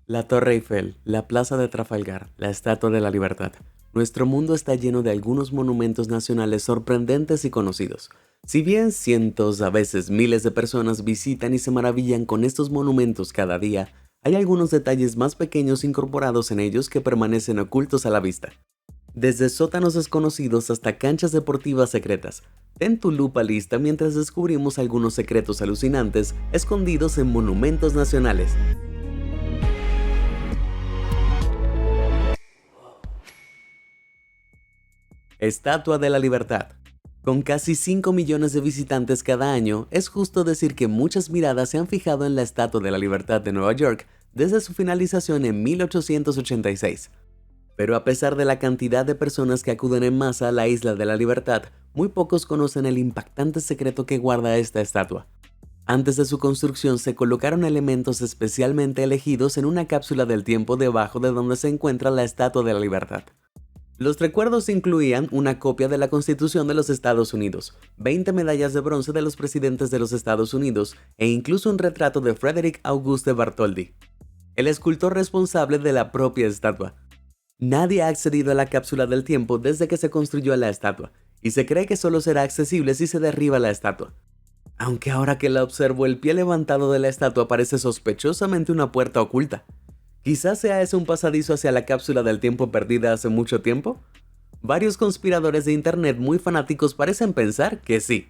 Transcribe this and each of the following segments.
La Torre Eiffel, la Plaza de Trafalgar, la Estatua de la Libertad. Nuestro mundo está lleno de algunos monumentos nacionales sorprendentes y conocidos. Si bien cientos, a veces miles de personas visitan y se maravillan con estos monumentos cada día, hay algunos detalles más pequeños incorporados en ellos que permanecen ocultos a la vista. Desde sótanos desconocidos hasta canchas deportivas secretas. Ten tu lupa lista mientras descubrimos algunos secretos alucinantes escondidos en monumentos nacionales. Estatua de la Libertad. Con casi 5 millones de visitantes cada año, es justo decir que muchas miradas se han fijado en la Estatua de la Libertad de Nueva York desde su finalización en 1886. Pero a pesar de la cantidad de personas que acuden en masa a la Isla de la Libertad, muy pocos conocen el impactante secreto que guarda esta estatua. Antes de su construcción se colocaron elementos especialmente elegidos en una cápsula del tiempo debajo de donde se encuentra la Estatua de la Libertad. Los recuerdos incluían una copia de la Constitución de los Estados Unidos, 20 medallas de bronce de los presidentes de los Estados Unidos e incluso un retrato de Frederick Auguste Bartholdi, el escultor responsable de la propia estatua. Nadie ha accedido a la cápsula del tiempo desde que se construyó la estatua, y se cree que solo será accesible si se derriba la estatua. Aunque ahora que la observo, el pie levantado de la estatua parece sospechosamente una puerta oculta. ¿Quizás sea ese un pasadizo hacia la cápsula del tiempo perdida hace mucho tiempo? Varios conspiradores de internet muy fanáticos parecen pensar que sí.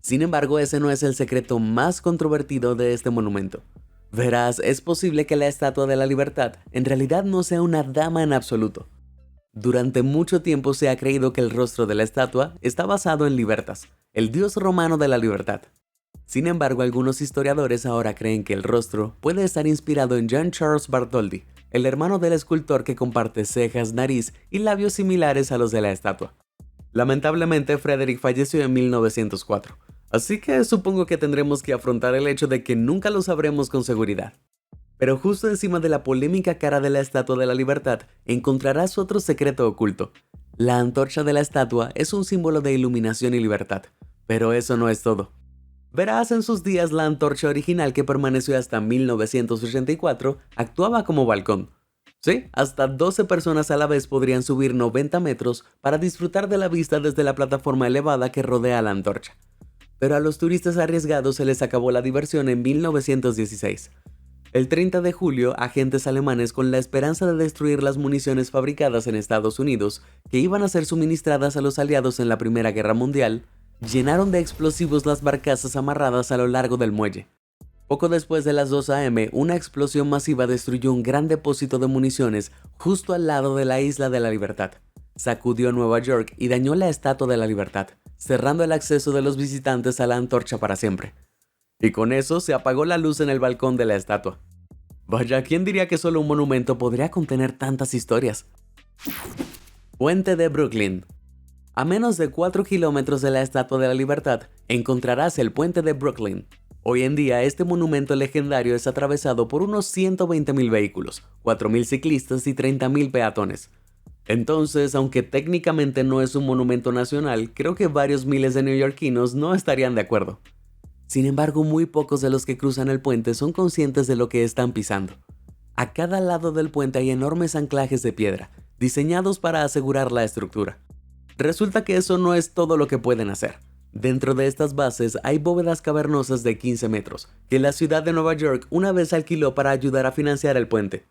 Sin embargo, ese no es el secreto más controvertido de este monumento. Verás, es posible que la Estatua de la Libertad en realidad no sea una dama en absoluto. Durante mucho tiempo se ha creído que el rostro de la estatua está basado en Libertas, el dios romano de la libertad. Sin embargo, algunos historiadores ahora creen que el rostro puede estar inspirado en Jean Charles Bartholdi, el hermano del escultor que comparte cejas, nariz y labios similares a los de la estatua. Lamentablemente, Frederick falleció en 1904, así que supongo que tendremos que afrontar el hecho de que nunca lo sabremos con seguridad. Pero justo encima de la polémica cara de la Estatua de la Libertad encontrarás otro secreto oculto. La antorcha de la estatua es un símbolo de iluminación y libertad, pero eso no es todo. Verás, en sus días la antorcha original que permaneció hasta 1984 actuaba como balcón. Sí, hasta 12 personas a la vez podrían subir 90 metros para disfrutar de la vista desde la plataforma elevada que rodea la antorcha. Pero a los turistas arriesgados se les acabó la diversión en 1916. El 30 de julio, agentes alemanes con la esperanza de destruir las municiones fabricadas en Estados Unidos, que iban a ser suministradas a los aliados en la Primera Guerra Mundial, llenaron de explosivos las barcazas amarradas a lo largo del muelle. Poco después de las 2 a.m., una explosión masiva destruyó un gran depósito de municiones justo al lado de la Isla de la Libertad. Sacudió Nueva York y dañó la Estatua de la Libertad, cerrando el acceso de los visitantes a la antorcha para siempre. Y con eso se apagó la luz en el balcón de la estatua. Vaya, ¿quién diría que solo un monumento podría contener tantas historias? Puente de Brooklyn. A menos de 4 kilómetros de la Estatua de la Libertad, encontrarás el Puente de Brooklyn. Hoy en día, este monumento legendario es atravesado por unos 120.000 vehículos, 4.000 ciclistas y 30.000 peatones. Entonces, aunque técnicamente no es un monumento nacional, creo que varios miles de neoyorquinos no estarían de acuerdo. Sin embargo, muy pocos de los que cruzan el puente son conscientes de lo que están pisando. A cada lado del puente hay enormes anclajes de piedra, diseñados para asegurar la estructura. Resulta que eso no es todo lo que pueden hacer. Dentro de estas bases hay bóvedas cavernosas de 15 metros, que la ciudad de Nueva York una vez alquiló para ayudar a financiar el puente.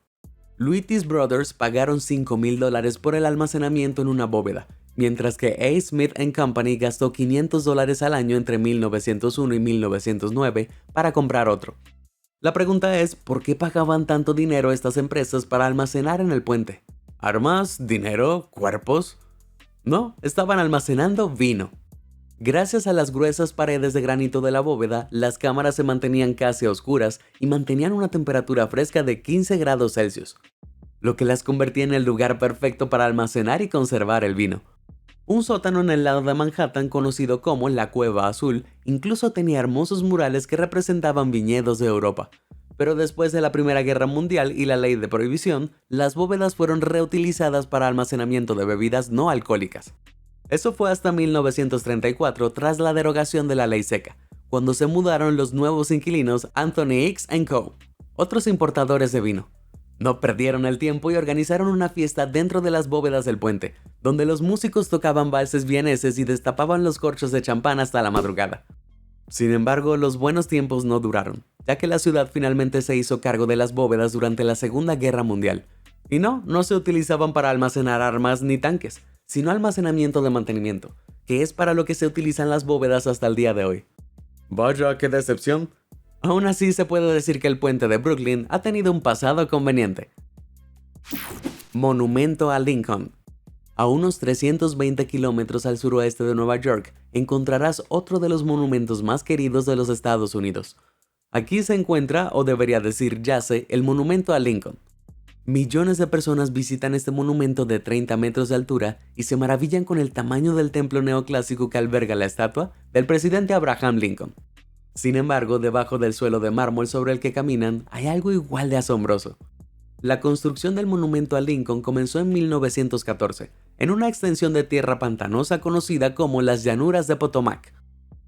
Luitis Brothers pagaron $5,000 por el almacenamiento en una bóveda, mientras que A. Smith Company gastó $500 al año entre 1901 y 1909 para comprar otro. La pregunta es, ¿por qué pagaban tanto dinero estas empresas para almacenar en el puente? ¿Armas? ¿Dinero? ¿Cuerpos? No, estaban almacenando vino. Gracias a las gruesas paredes de granito de la bóveda, las cámaras se mantenían casi a oscuras y mantenían una temperatura fresca de 15 grados Celsius, lo que las convertía en el lugar perfecto para almacenar y conservar el vino. Un sótano en el lado de Manhattan conocido como la Cueva Azul incluso tenía hermosos murales que representaban viñedos de Europa. Pero después de la Primera Guerra Mundial y la ley de prohibición, las bóvedas fueron reutilizadas para almacenamiento de bebidas no alcohólicas. Eso fue hasta 1934 tras la derogación de la ley seca, cuando se mudaron los nuevos inquilinos Anthony Hicks & Co., otros importadores de vino. No perdieron el tiempo y organizaron una fiesta dentro de las bóvedas del puente, donde los músicos tocaban valses vieneses y destapaban los corchos de champán hasta la madrugada. Sin embargo, los buenos tiempos no duraron, ya que la ciudad finalmente se hizo cargo de las bóvedas durante la Segunda Guerra Mundial. Y no se utilizaban para almacenar armas ni tanques, sino almacenamiento de mantenimiento, que es para lo que se utilizan las bóvedas hasta el día de hoy. Vaya, qué decepción. Aún así, se puede decir que el puente de Brooklyn ha tenido un pasado conveniente. Monumento a Lincoln. A unos 320 kilómetros al suroeste de Nueva York, encontrarás otro de los monumentos más queridos de los Estados Unidos. Aquí se encuentra, o debería decir yace, el Monumento a Lincoln. Millones de personas visitan este monumento de 30 metros de altura y se maravillan con el tamaño del templo neoclásico que alberga la estatua del presidente Abraham Lincoln. Sin embargo, debajo del suelo de mármol sobre el que caminan, hay algo igual de asombroso. La construcción del monumento a Lincoln comenzó en 1914, en una extensión de tierra pantanosa conocida como las Llanuras de Potomac.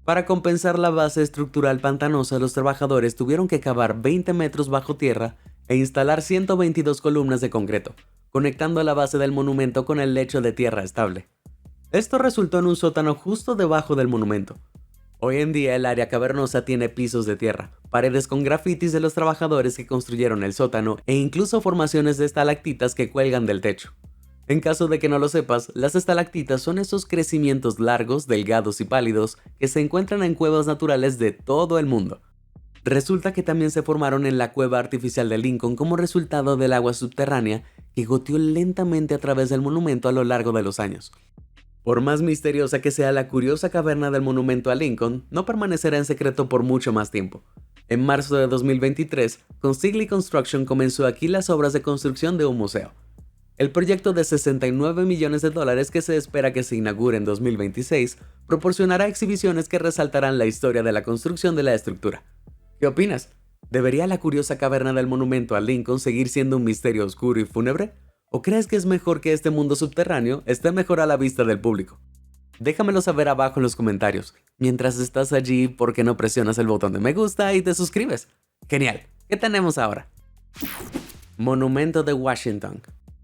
Para compensar la base estructural pantanosa, los trabajadores tuvieron que cavar 20 metros bajo tierra e instalar 122 columnas de concreto, conectando la base del monumento con el lecho de tierra estable. Esto resultó en un sótano justo debajo del monumento. Hoy en día el área cavernosa tiene pisos de tierra, paredes con grafitis de los trabajadores que construyeron el sótano e incluso formaciones de estalactitas que cuelgan del techo. En caso de que no lo sepas, las estalactitas son esos crecimientos largos, delgados y pálidos que se encuentran en cuevas naturales de todo el mundo. Resulta que también se formaron en la cueva artificial de Lincoln como resultado del agua subterránea que goteó lentamente a través del monumento a lo largo de los años. Por más misteriosa que sea la curiosa caverna del monumento a Lincoln, no permanecerá en secreto por mucho más tiempo. En marzo de 2023, Consigli Construction comenzó aquí las obras de construcción de un museo. El proyecto de $69 millones que se espera que se inaugure en 2026 proporcionará exhibiciones que resaltarán la historia de la construcción de la estructura. ¿Qué opinas? ¿Debería la curiosa caverna del monumento a Lincoln seguir siendo un misterio oscuro y fúnebre? ¿O crees que es mejor que este mundo subterráneo esté mejor a la vista del público? Déjamelo saber abajo en los comentarios. Mientras estás allí, ¿por qué no presionas el botón de me gusta y te suscribes? ¡Genial! ¿Qué tenemos ahora? Monumento de Washington.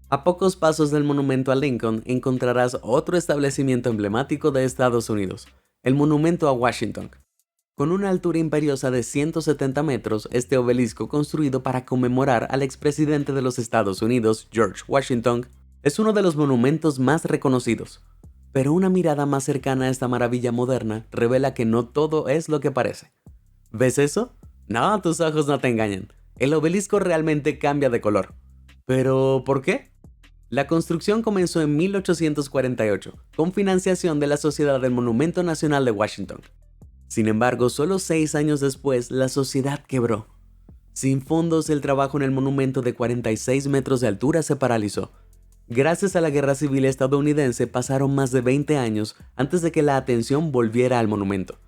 A pocos pasos del monumento a Lincoln encontrarás otro establecimiento emblemático de Estados Unidos, el Monumento a Washington. Con una altura imperiosa de 170 metros, este obelisco construido para conmemorar al expresidente de los Estados Unidos, George Washington, es uno de los monumentos más reconocidos. Pero una mirada más cercana a esta maravilla moderna revela que no todo es lo que parece. ¿Ves eso? No, tus ojos no te engañan. El obelisco realmente cambia de color. ¿Pero por qué? La construcción comenzó en 1848, con financiación de la Sociedad del Monumento Nacional de Washington. Sin embargo, solo 6 años después, la sociedad quebró. Sin fondos, el trabajo en el monumento de 46 metros de altura se paralizó. Gracias a la Guerra Civil estadounidense, pasaron más de 20 años antes de que la atención volviera al monumento.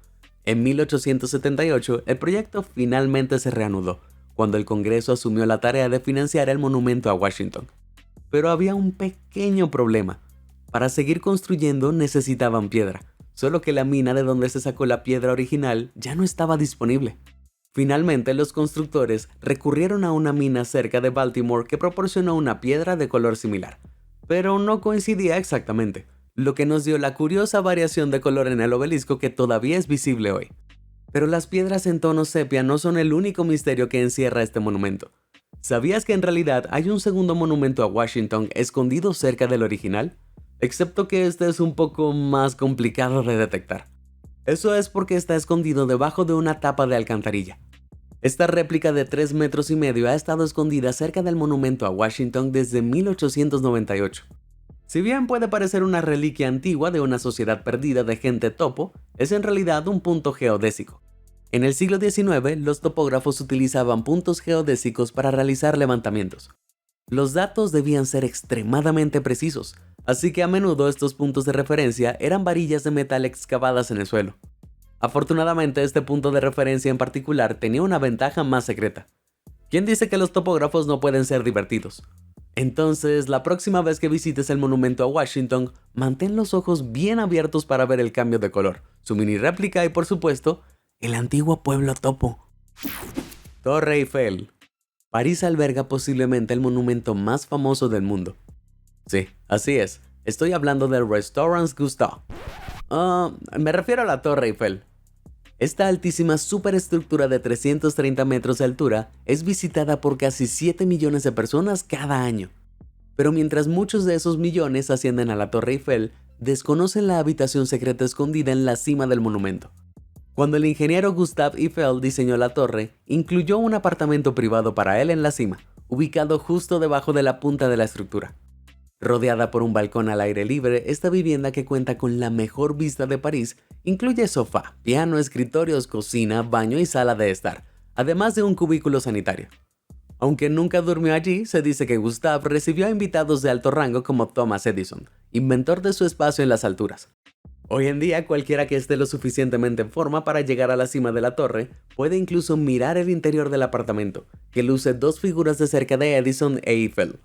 En 1878, el proyecto finalmente se reanudó, cuando el Congreso asumió la tarea de financiar el monumento a Washington. Pero había un pequeño problema. Para seguir construyendo necesitaban piedra. Solo que la mina de donde se sacó la piedra original ya no estaba disponible. Finalmente, los constructores recurrieron a una mina cerca de Baltimore que proporcionó una piedra de color similar, pero no coincidía exactamente, lo que nos dio la curiosa variación de color en el obelisco que todavía es visible hoy. Pero las piedras en tono sepia no son el único misterio que encierra este monumento. ¿Sabías que en realidad hay un segundo monumento a Washington escondido cerca del original? Excepto que este es un poco más complicado de detectar. Eso es porque está escondido debajo de una tapa de alcantarilla. Esta réplica de 3,5 metros ha estado escondida cerca del monumento a Washington desde 1898. Si bien puede parecer una reliquia antigua de una sociedad perdida de gente topo, es en realidad un punto geodésico. En el siglo XIX, los topógrafos utilizaban puntos geodésicos para realizar levantamientos. Los datos debían ser extremadamente precisos, así que a menudo estos puntos de referencia eran varillas de metal excavadas en el suelo. Afortunadamente, este punto de referencia en particular tenía una ventaja más secreta. ¿Quién dice que los topógrafos no pueden ser divertidos? Entonces, la próxima vez que visites el monumento a Washington, mantén los ojos bien abiertos para ver el cambio de color, su mini réplica y, por supuesto, el antiguo pueblo topo. Torre Eiffel. París alberga posiblemente el monumento más famoso del mundo. Sí, así es. Estoy hablando del Restaurant Gustave. Me refiero a la Torre Eiffel. Esta altísima superestructura de 330 metros de altura es visitada por casi 7 millones de personas cada año. Pero mientras muchos de esos millones ascienden a la Torre Eiffel, desconocen la habitación secreta escondida en la cima del monumento. Cuando el ingeniero Gustave Eiffel diseñó la torre, incluyó un apartamento privado para él en la cima, ubicado justo debajo de la punta de la estructura. Rodeada por un balcón al aire libre, esta vivienda, que cuenta con la mejor vista de París, incluye sofá, piano, escritorios, cocina, baño y sala de estar, además de un cubículo sanitario. Aunque nunca durmió allí, se dice que Gustave recibió a invitados de alto rango como Thomas Edison, inventor de su espacio en las alturas. Hoy en día, cualquiera que esté lo suficientemente en forma para llegar a la cima de la torre puede incluso mirar el interior del apartamento, que luce dos figuras de cerca de Edison e Eiffel.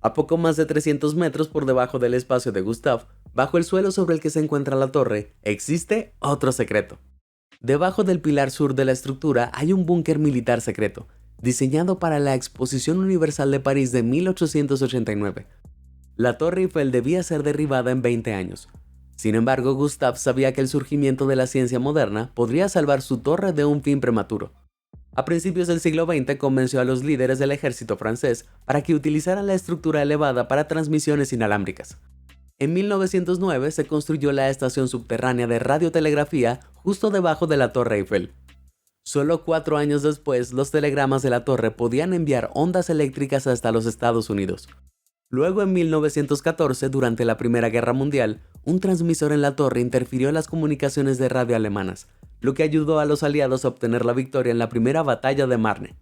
A poco más de 300 metros por debajo del espacio de Gustave, bajo el suelo sobre el que se encuentra la torre, existe otro secreto. Debajo del pilar sur de la estructura hay un búnker militar secreto, diseñado para la Exposición Universal de París de 1889. La Torre Eiffel debía ser derribada en 20 años. Sin embargo, Gustave sabía que el surgimiento de la ciencia moderna podría salvar su torre de un fin prematuro. A principios del siglo XX convenció a los líderes del ejército francés para que utilizaran la estructura elevada para transmisiones inalámbricas. En 1909 se construyó la estación subterránea de radiotelegrafía justo debajo de la Torre Eiffel. Solo 4 años después, los telegramas de la torre podían enviar ondas eléctricas hasta los Estados Unidos. Luego, en 1914, durante la Primera Guerra Mundial, un transmisor en la torre interfirió en las comunicaciones de radio alemanas, lo que ayudó a los aliados a obtener la victoria en la primera batalla de Marne.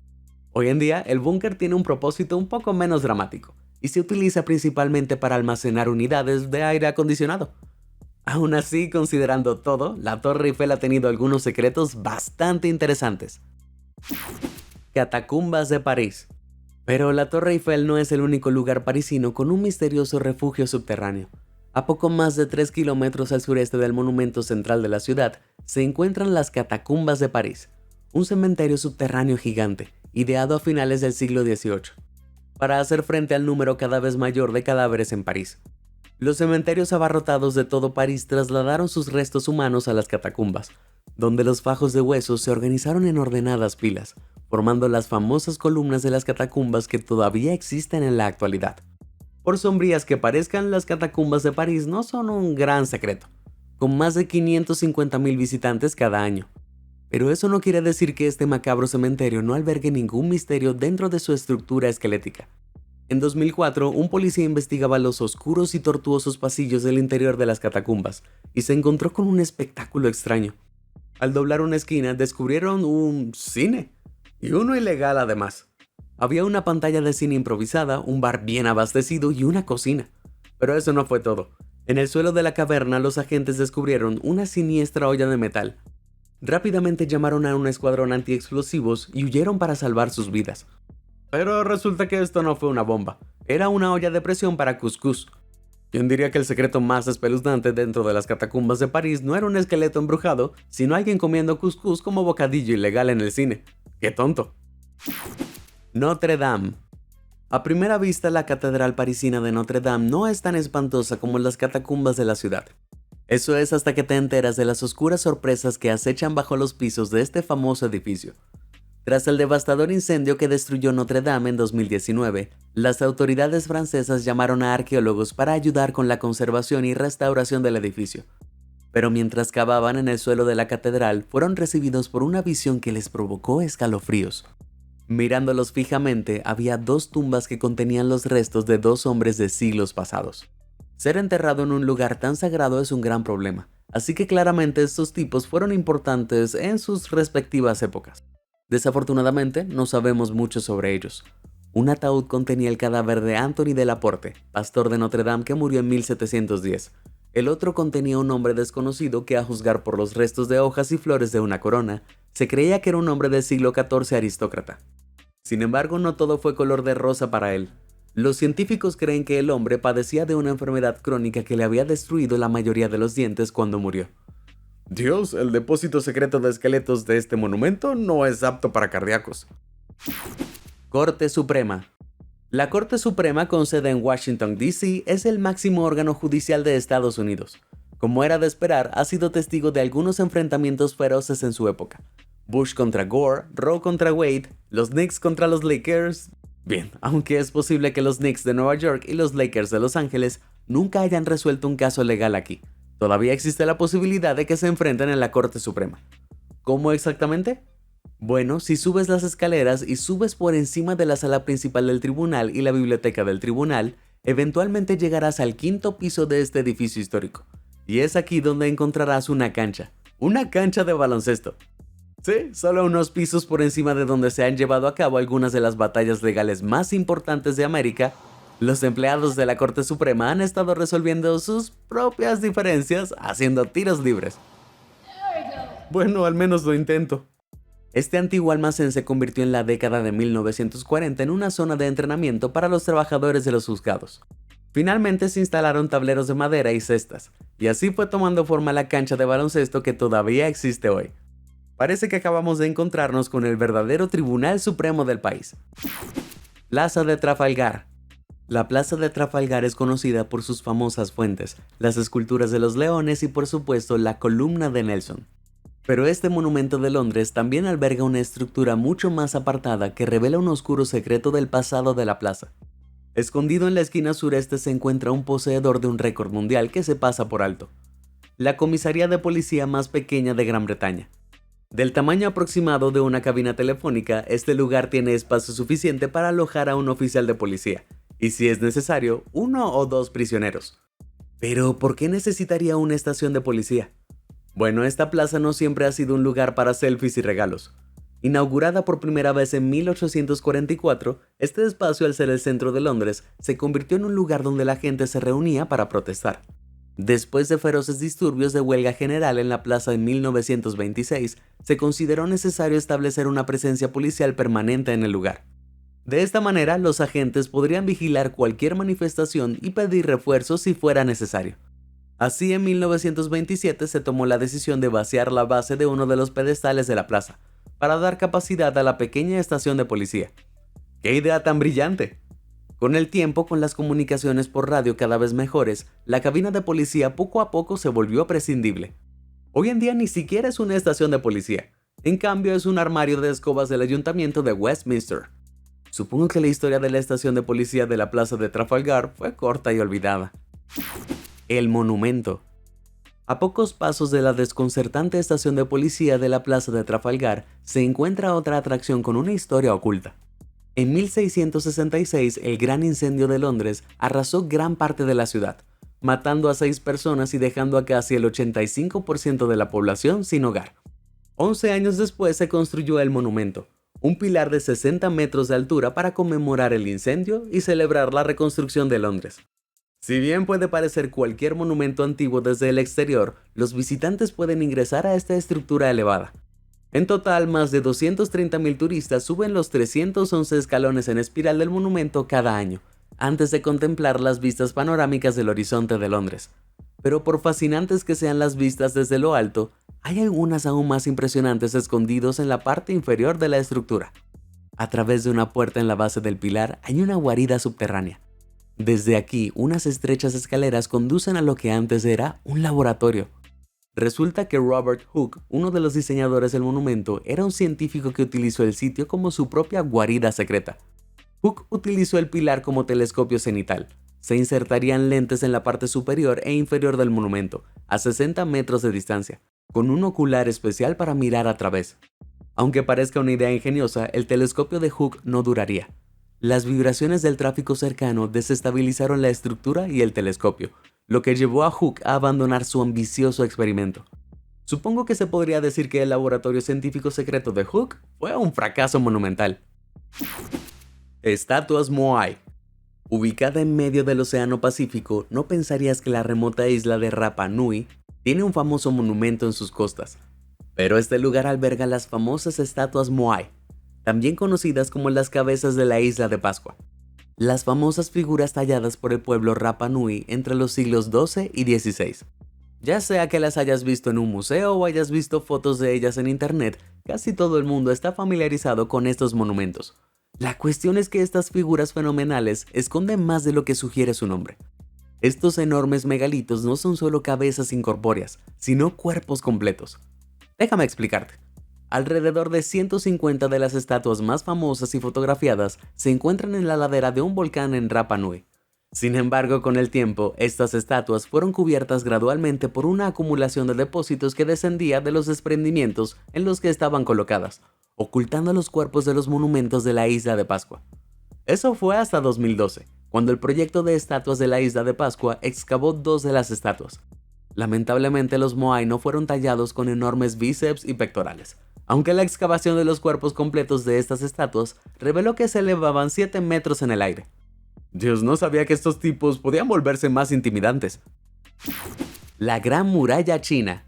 Hoy en día, el búnker tiene un propósito un poco menos dramático, y se utiliza principalmente para almacenar unidades de aire acondicionado. Aún así, considerando todo, la Torre Eiffel ha tenido algunos secretos bastante interesantes. Catacumbas de París. Pero la Torre Eiffel no es el único lugar parisino con un misterioso refugio subterráneo. A poco más de 3 kilómetros al sureste del monumento central de la ciudad, se encuentran las Catacumbas de París, un cementerio subterráneo gigante, ideado a finales del siglo XVIII, para hacer frente al número cada vez mayor de cadáveres en París. Los cementerios abarrotados de todo París trasladaron sus restos humanos a las catacumbas, donde los fajos de huesos se organizaron en ordenadas filas, formando las famosas columnas de las catacumbas que todavía existen en la actualidad. Por sombrías que parezcan, las catacumbas de París no son un gran secreto, con más de 550,000 visitantes cada año. Pero eso no quiere decir que este macabro cementerio no albergue ningún misterio dentro de su estructura esquelética. En 2004, un policía investigaba los oscuros y tortuosos pasillos del interior de las catacumbas y se encontró con un espectáculo extraño. Al doblar una esquina, descubrieron un cine, y uno ilegal además. Había una pantalla de cine improvisada, un bar bien abastecido y una cocina. Pero eso no fue todo. En el suelo de la caverna, los agentes descubrieron una siniestra olla de metal. Rápidamente llamaron a un escuadrón antiexplosivos y huyeron para salvar sus vidas. Pero resulta que esto no fue una bomba, era una olla de presión para cuscús. ¿Quién diría que el secreto más espeluznante dentro de las catacumbas de París no era un esqueleto embrujado, sino alguien comiendo cuscús como bocadillo ilegal en el cine? ¡Qué tonto! Notre Dame. A primera vista, la catedral parisina de Notre Dame no es tan espantosa como las catacumbas de la ciudad. Eso es hasta que te enteras de las oscuras sorpresas que acechan bajo los pisos de este famoso edificio. Tras el devastador incendio que destruyó Notre Dame en 2019, las autoridades francesas llamaron a arqueólogos para ayudar con la conservación y restauración del edificio. Pero mientras cavaban en el suelo de la catedral, fueron recibidos por una visión que les provocó escalofríos. Mirándolos fijamente, había 2 tumbas que contenían los restos de 2 hombres de siglos pasados. Ser enterrado en un lugar tan sagrado es un gran problema, así que claramente estos tipos fueron importantes en sus respectivas épocas. Desafortunadamente, no sabemos mucho sobre ellos. Un ataúd contenía el cadáver de Anthony de Laporte, pastor de Notre Dame que murió en 1710. El otro contenía un hombre desconocido que, a juzgar por los restos de hojas y flores de una corona, se creía que era un hombre del siglo XIV aristócrata. Sin embargo, no todo fue color de rosa para él. Los científicos creen que el hombre padecía de una enfermedad crónica que le había destruido la mayoría de los dientes cuando murió. Dios, el depósito secreto de esqueletos de este monumento no es apto para cardíacos. Corte Suprema. La Corte Suprema con sede en Washington, D.C. es el máximo órgano judicial de Estados Unidos. Como era de esperar, ha sido testigo de algunos enfrentamientos feroces en su época. Bush contra Gore, Roe contra Wade, los Knicks contra los Lakers. Bien, aunque es posible que los Knicks de Nueva York y los Lakers de Los Ángeles nunca hayan resuelto un caso legal aquí, todavía existe la posibilidad de que se enfrenten en la Corte Suprema. ¿Cómo exactamente? Bueno, si subes las escaleras y subes por encima de la sala principal del tribunal y la biblioteca del tribunal, eventualmente llegarás al quinto piso de este edificio histórico. Y es aquí donde encontrarás una cancha de baloncesto. Sí, solo unos pisos por encima de donde se han llevado a cabo algunas de las batallas legales más importantes de América, los empleados de la Corte Suprema han estado resolviendo sus propias diferencias haciendo tiros libres. Bueno, al menos lo intento. Este antiguo almacén se convirtió en la década de 1940 en una zona de entrenamiento para los trabajadores de los juzgados. Finalmente se instalaron tableros de madera y cestas, y así fue tomando forma la cancha de baloncesto que todavía existe hoy. Parece que acabamos de encontrarnos con el verdadero Tribunal Supremo del país. Plaza de Trafalgar. La Plaza de Trafalgar es conocida por sus famosas fuentes, las esculturas de los leones y por supuesto la columna de Nelson. Pero este monumento de Londres también alberga una estructura mucho más apartada que revela un oscuro secreto del pasado de la plaza. Escondido en la esquina sureste se encuentra un poseedor de un récord mundial que se pasa por alto. La comisaría de policía más pequeña de Gran Bretaña. Del tamaño aproximado de una cabina telefónica, este lugar tiene espacio suficiente para alojar a un oficial de policía, y si es necesario, 1 o 2 prisioneros. Pero, ¿por qué necesitaría una estación de policía? Bueno, esta plaza no siempre ha sido un lugar para selfies y regalos. Inaugurada por primera vez en 1844, este espacio, al ser el centro de Londres, se convirtió en un lugar donde la gente se reunía para protestar. Después de feroces disturbios de huelga general en la plaza en 1926, se consideró necesario establecer una presencia policial permanente en el lugar. De esta manera, los agentes podrían vigilar cualquier manifestación y pedir refuerzos si fuera necesario. Así, en 1927 se tomó la decisión de vaciar la base de uno de los pedestales de la plaza, para dar capacidad a la pequeña estación de policía. ¡Qué idea tan brillante! Con el tiempo, con las comunicaciones por radio cada vez mejores, la cabina de policía poco a poco se volvió prescindible. Hoy en día ni siquiera es una estación de policía, en cambio es un armario de escobas del ayuntamiento de Westminster. Supongo que la historia de la estación de policía de la Plaza de Trafalgar fue corta y olvidada. El monumento. A pocos pasos de la desconcertante estación de policía de la Plaza de Trafalgar se encuentra otra atracción con una historia oculta. En 1666, el Gran Incendio de Londres arrasó gran parte de la ciudad, matando a 6 personas y dejando a casi el 85% de la población sin hogar. 11 años después se construyó el monumento, un pilar de 60 metros de altura para conmemorar el incendio y celebrar la reconstrucción de Londres. Si bien puede parecer cualquier monumento antiguo desde el exterior, los visitantes pueden ingresar a esta estructura elevada. En total, más de 230.000 turistas suben los 311 escalones en espiral del monumento cada año, antes de contemplar las vistas panorámicas del horizonte de Londres. Pero por fascinantes que sean las vistas desde lo alto, hay algunas aún más impresionantes escondidos en la parte inferior de la estructura. A través de una puerta en la base del pilar hay una guarida subterránea. Desde aquí, unas estrechas escaleras conducen a lo que antes era un laboratorio. Resulta que Robert Hooke, uno de los diseñadores del monumento, era un científico que utilizó el sitio como su propia guarida secreta. Hooke utilizó el pilar como telescopio cenital. Se insertarían lentes en la parte superior e inferior del monumento, a 60 metros de distancia, con un ocular especial para mirar a través. Aunque parezca una idea ingeniosa, el telescopio de Hooke no duraría. Las vibraciones del tráfico cercano desestabilizaron la estructura y el telescopio, lo que llevó a Hooke a abandonar su ambicioso experimento. Supongo que se podría decir que el laboratorio científico secreto de Hooke fue un fracaso monumental. Estatuas Moai. Ubicada en medio del Océano Pacífico, no pensarías que la remota isla de Rapa Nui tiene un famoso monumento en sus costas. Pero este lugar alberga las famosas estatuas Moai, también conocidas como las cabezas de la isla de Pascua. Las famosas figuras talladas por el pueblo Rapa Nui entre los siglos XII y XVI. Ya sea que las hayas visto en un museo o hayas visto fotos de ellas en internet, casi todo el mundo está familiarizado con estos monumentos. La cuestión es que estas figuras fenomenales esconden más de lo que sugiere su nombre. Estos enormes megalitos no son solo cabezas incorpóreas, sino cuerpos completos. Déjame explicarte. Alrededor de 150 de las estatuas más famosas y fotografiadas se encuentran en la ladera de un volcán en Rapa Nui. Sin embargo, con el tiempo, estas estatuas fueron cubiertas gradualmente por una acumulación de depósitos que descendía de los desprendimientos en los que estaban colocadas, ocultando los cuerpos de los monumentos de la isla de Pascua. Eso fue hasta 2012, cuando el proyecto de estatuas de la isla de Pascua excavó dos de las estatuas. Lamentablemente los moai no fueron tallados con enormes bíceps y pectorales, aunque la excavación de los cuerpos completos de estas estatuas reveló que se elevaban 7 metros en el aire. Dios, no sabía que estos tipos podían volverse más intimidantes. La Gran Muralla China.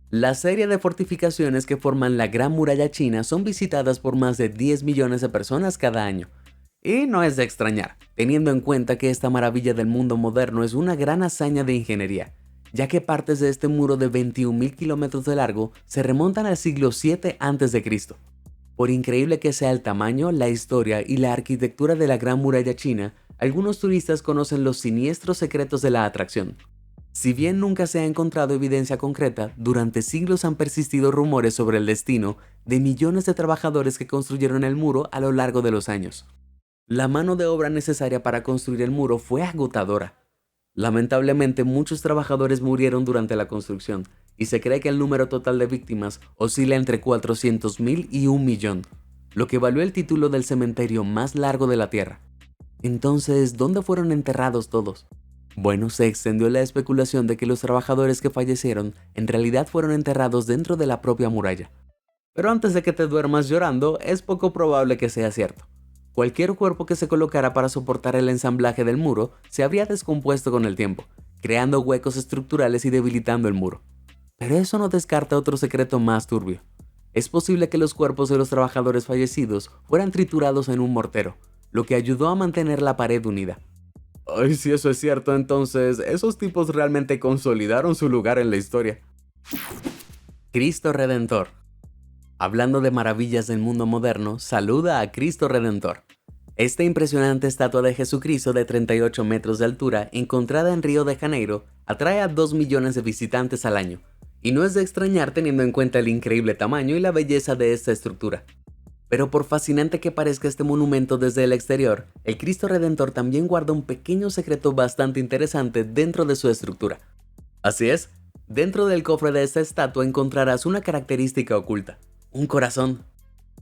La serie de fortificaciones que forman la Gran Muralla China son visitadas por más de 10 millones de personas cada año. Y no es de extrañar, teniendo en cuenta que esta maravilla del mundo moderno es una gran hazaña de ingeniería, ya que partes de este muro de 21.000 kilómetros de largo se remontan al siglo VII a.C. Por increíble que sea el tamaño, la historia y la arquitectura de la Gran Muralla China, algunos turistas conocen los siniestros secretos de la atracción. Si bien nunca se ha encontrado evidencia concreta, durante siglos han persistido rumores sobre el destino de millones de trabajadores que construyeron el muro a lo largo de los años. La mano de obra necesaria para construir el muro fue agotadora. Lamentablemente, muchos trabajadores murieron durante la construcción, y se cree que el número total de víctimas oscila entre 400.000 y 1.000.000, lo que valió el título del cementerio más largo de la Tierra. Entonces, ¿dónde fueron enterrados todos? Bueno, se extendió la especulación de que los trabajadores que fallecieron en realidad fueron enterrados dentro de la propia muralla. Pero antes de que te duermas llorando, es poco probable que sea cierto. Cualquier cuerpo que se colocara para soportar el ensamblaje del muro se habría descompuesto con el tiempo, creando huecos estructurales y debilitando el muro. Pero eso no descarta otro secreto más turbio. Es posible que los cuerpos de los trabajadores fallecidos fueran triturados en un mortero, lo que ayudó a mantener la pared unida. Ay, si eso es cierto, entonces esos tipos realmente consolidaron su lugar en la historia. Cristo Redentor. Hablando de maravillas del mundo moderno, saluda a Cristo Redentor. Esta impresionante estatua de Jesucristo de 38 metros de altura, encontrada en Río de Janeiro, atrae a 2 millones de visitantes al año, y no es de extrañar teniendo en cuenta el increíble tamaño y la belleza de esta estructura. Pero por fascinante que parezca este monumento desde el exterior, el Cristo Redentor también guarda un pequeño secreto bastante interesante dentro de su estructura. Así es, dentro del cofre de esta estatua encontrarás una característica oculta, un corazón.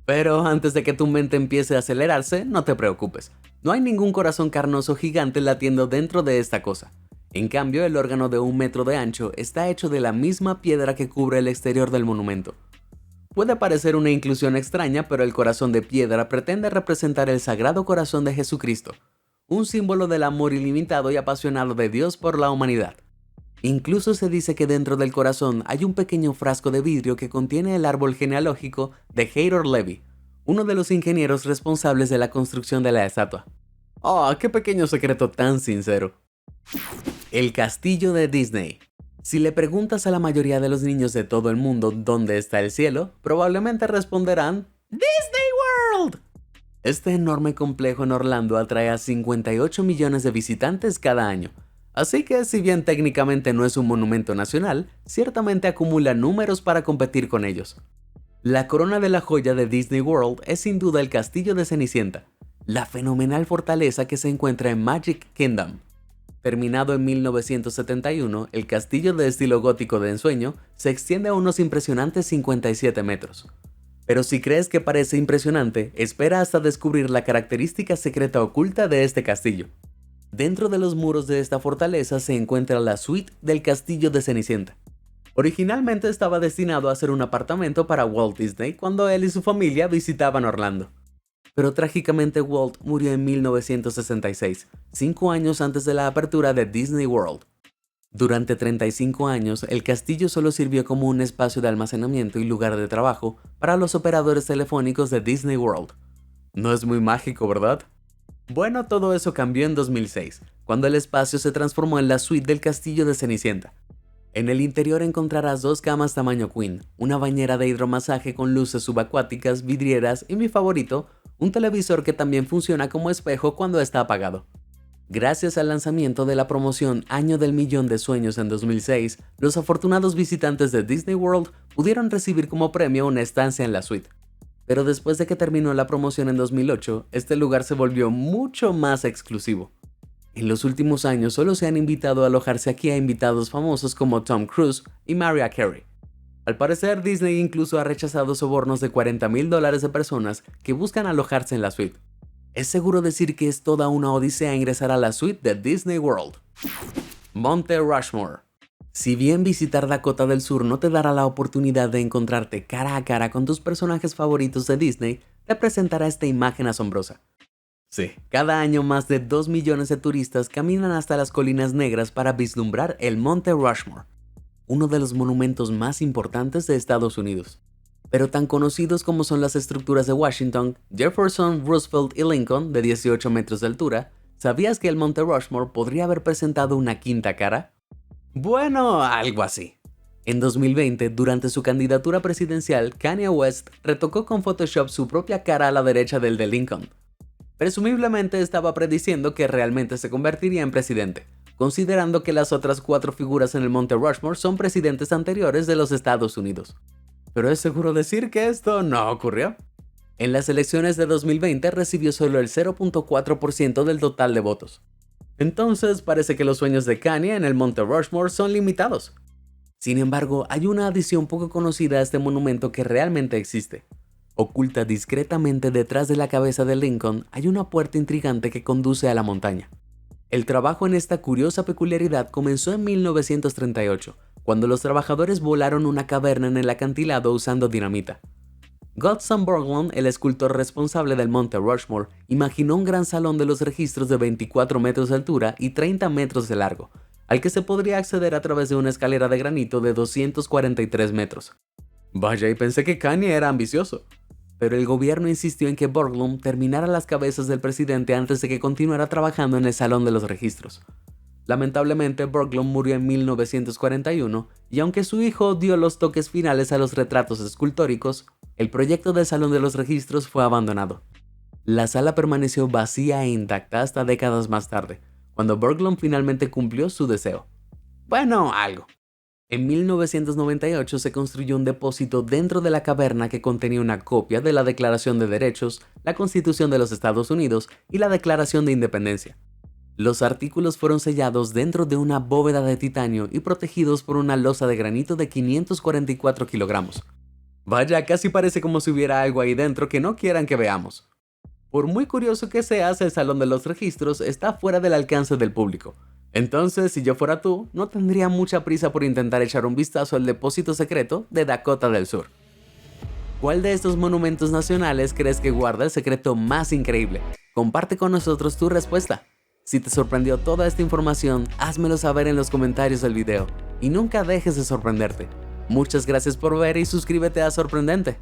Pero antes de que tu mente empiece a acelerarse, no te preocupes, no hay ningún corazón carnoso gigante latiendo dentro de esta cosa. En cambio, el órgano de 1 metro de ancho está hecho de la misma piedra que cubre el exterior del monumento. Puede parecer una inclusión extraña, pero el corazón de piedra pretende representar el Sagrado Corazón de Jesucristo, un símbolo del amor ilimitado y apasionado de Dios por la humanidad. Incluso se dice que dentro del corazón hay un pequeño frasco de vidrio que contiene el árbol genealógico de Heitor Levy, uno de los ingenieros responsables de la construcción de la estatua. ¡Oh, qué pequeño secreto tan sincero! El castillo de Disney. Si le preguntas a la mayoría de los niños de todo el mundo dónde está el cielo, probablemente responderán ¡Disney World! Este enorme complejo en Orlando atrae a 58 millones de visitantes cada año, así que si bien técnicamente no es un monumento nacional, ciertamente acumula números para competir con ellos. La corona de la joya de Disney World es sin duda el Castillo de Cenicienta, la fenomenal fortaleza que se encuentra en Magic Kingdom. Terminado en 1971, el castillo de estilo gótico de ensueño se extiende a unos impresionantes 57 metros. Pero si crees que parece impresionante, espera hasta descubrir la característica secreta oculta de este castillo. Dentro de los muros de esta fortaleza se encuentra la suite del Castillo de Cenicienta. Originalmente estaba destinado a ser un apartamento para Walt Disney cuando él y su familia visitaban Orlando. Pero trágicamente Walt murió en 1966, 5 años antes de la apertura de Disney World. Durante 35 años, el castillo solo sirvió como un espacio de almacenamiento y lugar de trabajo para los operadores telefónicos de Disney World. No es muy mágico, ¿verdad? Bueno, todo eso cambió en 2006, cuando el espacio se transformó en la suite del Castillo de Cenicienta. En el interior encontrarás 2 camas tamaño queen, una bañera de hidromasaje con luces subacuáticas, vidrieras y mi favorito, un televisor que también funciona como espejo cuando está apagado. Gracias al lanzamiento de la promoción Año del Millón de Sueños en 2006, los afortunados visitantes de Disney World pudieron recibir como premio una estancia en la suite. Pero después de que terminó la promoción en 2008, este lugar se volvió mucho más exclusivo. En los últimos años solo se han invitado a alojarse aquí a invitados famosos como Tom Cruise y Mariah Carey. Al parecer, Disney incluso ha rechazado sobornos de $40,000 de personas que buscan alojarse en la suite. Es seguro decir que es toda una odisea ingresar a la suite de Disney World. Monte Rushmore. Si bien visitar Dakota del Sur no te dará la oportunidad de encontrarte cara a cara con tus personajes favoritos de Disney, te presentará esta imagen asombrosa. Sí, cada año más de 2 millones de turistas caminan hasta las Colinas Negras para vislumbrar el Monte Rushmore, uno de los monumentos más importantes de Estados Unidos. Pero tan conocidos como son las estructuras de Washington, Jefferson, Roosevelt y Lincoln, de 18 metros de altura, ¿sabías que el Monte Rushmore podría haber presentado una quinta cara? Bueno, algo así. En 2020, durante su candidatura presidencial, Kanye West retocó con Photoshop su propia cara a la derecha del de Lincoln. Presumiblemente estaba prediciendo que realmente se convertiría en presidente, considerando que las otras 4 figuras en el Monte Rushmore son presidentes anteriores de los Estados Unidos. Pero es seguro decir que esto no ocurrió. En las elecciones de 2020 recibió solo el 0.4% del total de votos. Entonces parece que los sueños de Kanye en el Monte Rushmore son limitados. Sin embargo, hay una adición poco conocida a este monumento que realmente existe. Oculta discretamente detrás de la cabeza de Lincoln hay una puerta intrigante que conduce a la montaña. El trabajo en esta curiosa peculiaridad comenzó en 1938, cuando los trabajadores volaron una caverna en el acantilado usando dinamita. Godson Borglum, el escultor responsable del Monte Rushmore, imaginó un gran salón de los registros de 24 metros de altura y 30 metros de largo, al que se podría acceder a través de una escalera de granito de 243 metros. Vaya, y pensé que Kanye era ambicioso. Pero el gobierno insistió en que Borglum terminara las cabezas del presidente antes de que continuara trabajando en el Salón de los Registros. Lamentablemente, Borglum murió en 1941 y aunque su hijo dio los toques finales a los retratos escultóricos, el proyecto del Salón de los Registros fue abandonado. La sala permaneció vacía e intacta hasta décadas más tarde, cuando Borglum finalmente cumplió su deseo. Bueno, algo. En 1998 se construyó un depósito dentro de la caverna que contenía una copia de la Declaración de Derechos, la Constitución de los Estados Unidos y la Declaración de Independencia. Los artículos fueron sellados dentro de una bóveda de titanio y protegidos por una losa de granito de 544 kilogramos. Vaya, casi parece como si hubiera algo ahí dentro que no quieran que veamos. Por muy curioso que seas, el Salón de los Registros está fuera del alcance del público. Entonces, si yo fuera tú, no tendría mucha prisa por intentar echar un vistazo al depósito secreto de Dakota del Sur. ¿Cuál de estos monumentos nacionales crees que guarda el secreto más increíble? Comparte con nosotros tu respuesta. Si te sorprendió toda esta información, házmelo saber en los comentarios del video. Y nunca dejes de sorprenderte. Muchas gracias por ver y suscríbete a Sorprendente.